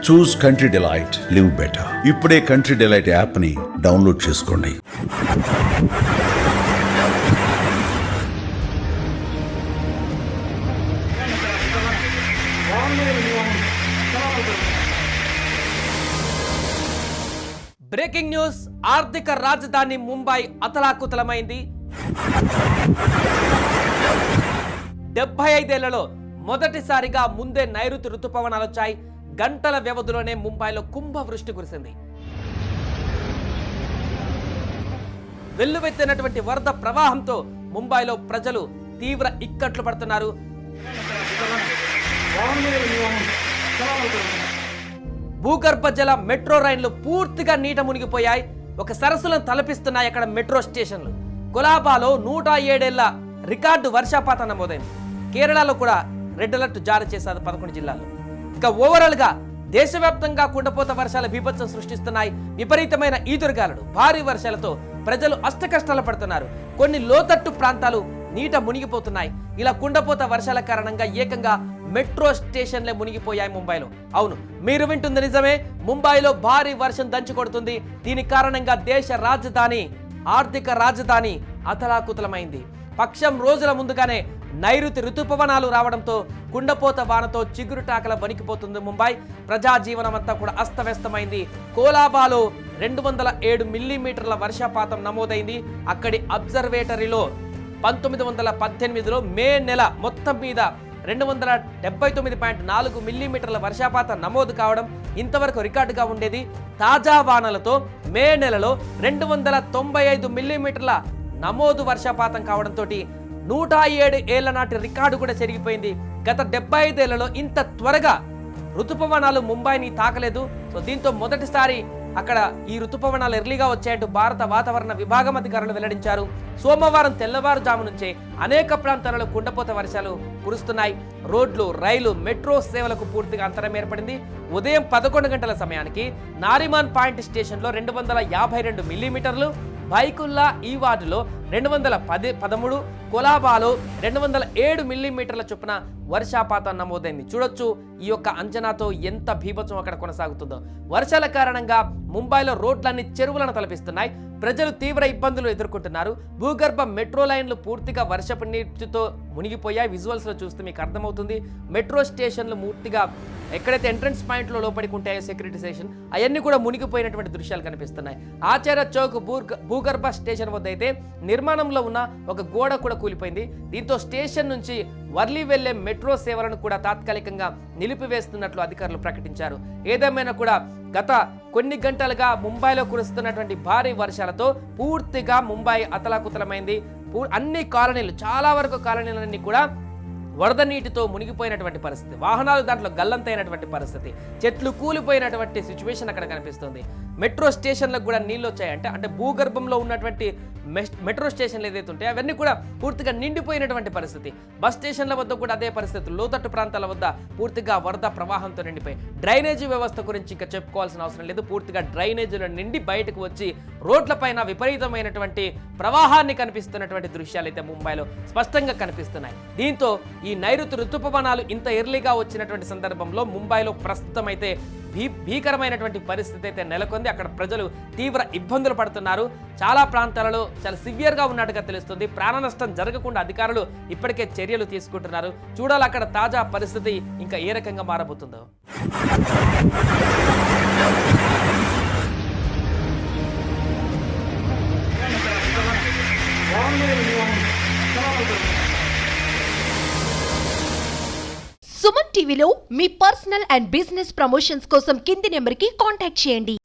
చూస్ country delight, live better. ఇప్పుడే country delight app ని download చేసుకోండి. Breaking news. ఆర్థిక రాజధాని ముంబై అతలాకుతలమైంది. 75 ఏళ్లలో మొదటిసారిగా ముందే నైరుతి రుతుపవనాలు వచ్చాయి. గంటల వ్యవధిలోనే ముంబైలో కుంభవృష్టి కురిసింది. వెల్లువెత్తినటువంటి వరద ప్రవాహంతో ముంబైలో ప్రజలు తీవ్ర ఇక్కట్లు పడుతున్నారు. భూగర్భ జల మెట్రో రైళ్లు పూర్తిగా నీట మునిగిపోయాయి. ఒక సరస్సులను తలపిస్తున్నాయి అక్కడ మెట్రో స్టేషన్లు. కొలాబాలో 107 ఏళ్ల రికార్డు వర్షపాతం నమోదైంది. కేరళలో కూడా రెడ్ అలర్ట్ జారీ చేశారు 11 జిల్లాల్లో. ఇక ఓవరాల్ గా దేశవ్యాప్తంగా కుండపోత వర్షాలు బీభత్సం సృష్టిస్తున్నాయి. విపరీతమైన ఈదురుగాలులు, భారీ వర్షాలతో ప్రజలు అష్టకష్టాలు పడుతున్నారు. కొన్ని లోతట్టు ప్రాంతాలు నీట మునిగిపోతున్నాయి. ఇలా కుండపోత వర్షాల కారణంగా ఏకంగా మెట్రో స్టేషన్లే మునిగిపోయాయి ముంబైలో. అవును, మీరు వింటుంది నిజమే. ముంబైలో భారీ వర్షం దంచుకొడుతుంది. దీని కారణంగా దేశ రాజధాని, ఆర్థిక రాజధాని అతలాకుతలమైంది. పక్షం రోజుల ముందుగానే నైరుతి ఋతుపవనాలు రావడంతో కుండపోత వానతో చిగురుటాకల వణికిపోతుంది ముంబై. ప్రజాజీవనం అంతా కూడా అస్తవ్యస్తమైంది. కోలాబాలో 207 మిల్లీమీటర్ల వర్షపాతం నమోదైంది. అక్కడి అబ్జర్వేటరీలో 1918లో మే నెల మొత్తం మీద 279.4 మిల్లీమీటర్ల వర్షపాతం నమోదు కావడం ఇంతవరకు రికార్డుగా ఉండేది. తాజా వానలతో మే నెలలో 295 మిల్లీమీటర్ల నమోదు వర్షపాతం కావడంతో 107 ఏళ్ల నాటి రికార్డు కూడా చెరిగిపోయింది. గత 75 ఏళ్లలో ఇంత త్వరగా ఋతుపవనాలు ముంబైని తాకలేదు. సో దీంతో మొదటిసారి అక్కడ ఈ ఋతుపవనాలు ఎర్లీగా వచ్చాయంటూ భారత వాతావరణ విభాగం అధికారులు వెల్లడించారు. సోమవారం తెల్లవారుజాము నుంచే అనేక ప్రాంతాలలో కుండపోత వర్షాలు కురుస్తున్నాయి. రోడ్లు, రైలు, మెట్రో సేవలకు పూర్తిగా అంతరం ఏర్పడింది. ఉదయం 11 గంటల సమయానికి నారిమాన్ పాయింట్ స్టేషన్లో 252 మిల్లీమీటర్లు, బైకుల్లా ఈ వార్డులో 213, కొలాబాలో 207 మిల్లీమీటర్ల చొప్పున వర్షపాతం నమోదైంది. చూడొచ్చు ఈ యొక్క అంచనాతో ఎంత బీభత్సం అక్కడ కొనసాగుతుందో. వర్షాల కారణంగా ముంబైలో రోడ్లన్నీ చెరువులను తలపిస్తున్నాయి. ప్రజలు తీవ్ర ఇబ్బందులు ఎదుర్కొంటున్నారు. భూగర్భ మెట్రో లైన్లు పూర్తిగా వర్షపు నీటితో మునిగిపోయాయి. విజువల్స్లో చూస్తే మీకు అర్థమవుతుంది. మెట్రో స్టేషన్లు పూర్తిగా ఎక్కడైతే ఎంట్రన్స్ పాయింట్లో లోపలికి ఉంటాయో సెక్యూరిటీ స్టేషన్, అవన్నీ కూడా మునిగిపోయినటువంటి దృశ్యాలు కనిపిస్తున్నాయి. ఆచార్య చౌక్ భూగర్భ స్టేషన్ వద్ద అయితే నిర్మాణంలో ఉన్న ఒక గోడ కూడా కూలిపోయింది. దీంతో స్టేషన్ నుంచి వర్లీ వెళ్లే మెట్రో సేవలను కూడా తాత్కాలికంగా నిలిపివేస్తున్నట్లు అధికారులు ప్రకటించారు. ఏదేమైనా కూడా గత కొన్ని గంటలుగా ముంబైలో కురుస్తున్నటువంటి భారీ వర్షాలతో పూర్తిగా ముంబై అతలాకుతలమైంది. అన్ని కాలనీలు, చాలా వరకు కాలనీలన్నీ కూడా వరద నీటితో మునిగిపోయినటువంటి పరిస్థితి. వాహనాలు దాంట్లో గల్లంతైనటువంటి పరిస్థితి. చెట్లు కూలిపోయినటువంటి సిచ్యువేషన్ అక్కడ కనిపిస్తుంది. మెట్రో స్టేషన్లకు కూడా నీళ్ళు వచ్చాయంటే అంటే భూగర్భంలో ఉన్నటువంటి మెట్రో స్టేషన్లు ఏదైతే ఉంటాయో అవన్నీ కూడా పూర్తిగా నిండిపోయినటువంటి పరిస్థితి. బస్ స్టేషన్ల వద్ద కూడా అదే పరిస్థితి. లోతట్టు ప్రాంతాల వద్ద పూర్తిగా వరద ప్రవాహంతో నిండిపోయి డ్రైనేజీ వ్యవస్థ గురించి ఇంకా చెప్పుకోవాల్సిన అవసరం లేదు. పూర్తిగా డ్రైనేజీలో నిండి బయటకు వచ్చి రోడ్లపైన విపరీతమైనటువంటి ప్రవాహాన్ని కనిపిస్తున్నటువంటి దృశ్యాలు అయితే ముంబైలో స్పష్టంగా కనిపిస్తున్నాయి. దీంతో ఈ నైరుతి ఋతుపవనాలు ఇంత ఎర్లీగా వచ్చినటువంటి సందర్భంలో ముంబైలో ప్రస్తుతం అయితే భీకరమైనటువంటి పరిస్థితి అయితే నెలకొంది. అక్కడ ప్రజలు తీవ్ర ఇబ్బందులు పడుతున్నారు. చాలా ప్రాంతాలలో చాలా సివియర్గా ఉన్నట్టుగా తెలుస్తుంది. ప్రాణ నష్టం జరగకుండా అధికారులు ఇప్పటికే చర్యలు తీసుకుంటున్నారు. చూడాలి అక్కడ తాజా పరిస్థితి ఇంకా ఏ రకంగా మారబోతుందో. సుమన్ టీవీలో మీ పర్సనల్ అండ్ బిజినెస్ ప్రమోషన్స్ కోసం కింది నెంబర్కి కాంటాక్ట్ చేయండి.